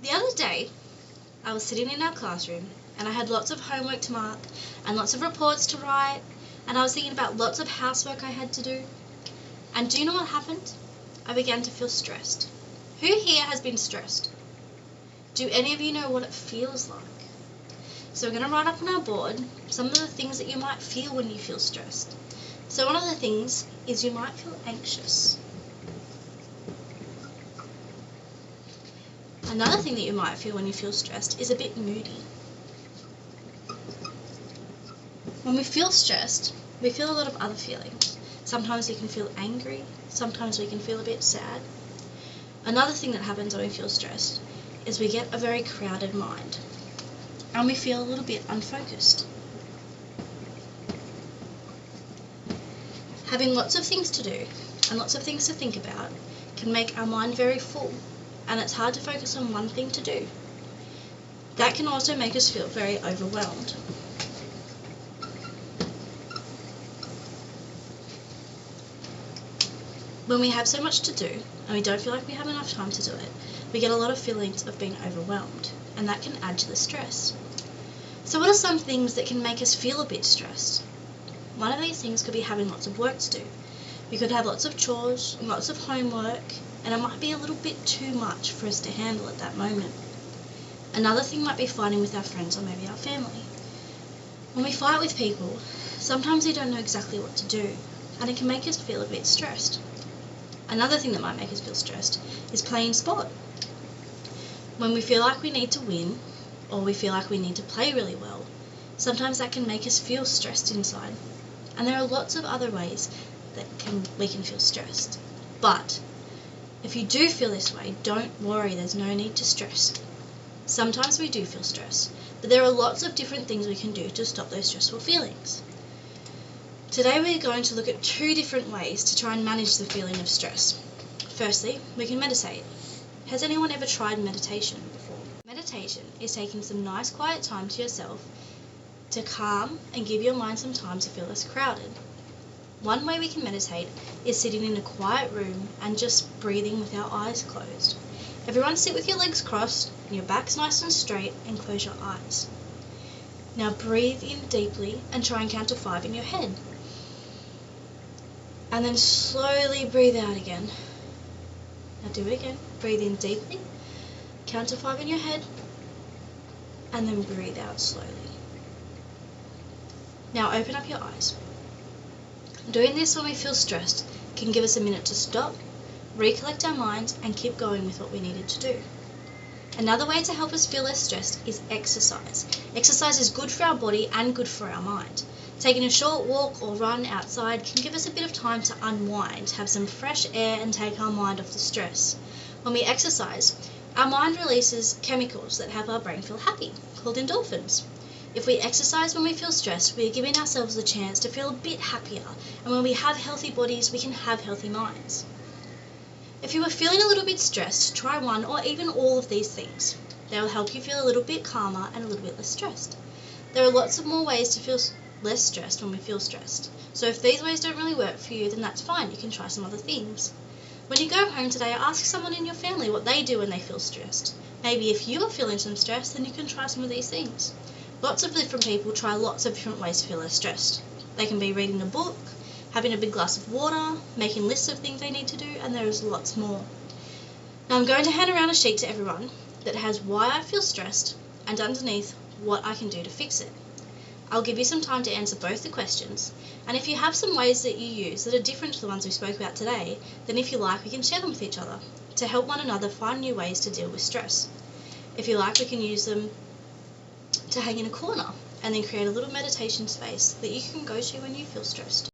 The other day, I was sitting in our classroom and I had lots of homework to mark and lots of reports to write, and I was thinking about lots of housework I had to do. And do you know what happened? I began to feel stressed. Who here has been stressed? Do any of you know what it feels like? So we're going to write up on our board some of the things that you might feel when you feel stressed. So one of the things is you might feel anxious. Another thing that you might feel when you feel stressed is a bit moody. When we feel stressed, we feel a lot of other feelings. Sometimes we can feel angry, sometimes we can feel a bit sad. Another thing that happens when we feel stressed is we get a very crowded mind and we feel a little bit unfocused. Having lots of things to do and lots of things to think about can make our mind very full, and it's hard to focus on one thing to do. That can also make us feel very overwhelmed. When we have so much to do and we don't feel like we have enough time to do it, we get a lot of feelings of being overwhelmed, and that can add to the stress. So what are some things that can make us feel a bit stressed? One of these things could be having lots of work to do. We could have lots of chores and lots of homework, and it might be a little bit too much for us to handle at that moment. Another thing might be fighting with our friends or maybe our family. When we fight with people, sometimes we don't know exactly what to do, and it can make us feel a bit stressed. Another thing that might make us feel stressed is playing sport. When we feel like we need to win, or we feel like we need to play really well, sometimes that can make us feel stressed inside. And there are lots of other ways that we can feel stressed. But if you do feel this way, don't worry, there's no need to stress. Sometimes we do feel stress, but there are lots of different things we can do to stop those stressful feelings. Today we're going to look at 2 different ways to try and manage the feeling of stress. Firstly, we can meditate. Has anyone ever tried meditation before? Meditation is taking some nice quiet time to yourself to calm and give your mind some time to feel less crowded. One way we can meditate is sitting in a quiet room and just breathing with our eyes closed. Everyone sit with your legs crossed and your back's nice and straight, and close your eyes. Now breathe in deeply and try and count to 5 in your head. And then slowly breathe out again. Now do it again. Breathe in deeply, count to 5 in your head, and then breathe out slowly. Now open up your eyes. Doing this when we feel stressed can give us a minute to stop, recollect our minds, and keep going with what we needed to do. Another way to help us feel less stressed is exercise. Exercise is good for our body and good for our mind. Taking a short walk or run outside can give us a bit of time to unwind, have some fresh air, and take our mind off the stress. When we exercise, our mind releases chemicals that help our brain feel happy, called endorphins. If we exercise when we feel stressed, we are giving ourselves a chance to feel a bit happier, and when we have healthy bodies, we can have healthy minds. If you are feeling a little bit stressed, try one or even all of these things. They will help you feel a little bit calmer and a little bit less stressed. There are lots of more ways to feel less stressed when we feel stressed. So if these ways don't really work for you, then that's fine. You can try some other things. When you go home today, ask someone in your family what they do when they feel stressed. Maybe if you are feeling some stress, then you can try some of these things. Lots of different people try lots of different ways to feel less stressed. They can be reading a book, having a big glass of water, making lists of things they need to do, and there is lots more. Now I'm going to hand around a sheet to everyone that has why I feel stressed and underneath what I can do to fix it. I'll give you some time to answer both the questions, and if you have some ways that you use that are different to the ones we spoke about today, then if you like, we can share them with each other to help one another find new ways to deal with stress. If you like, we can use them to hang in a corner and then create a little meditation space that you can go to when you feel stressed.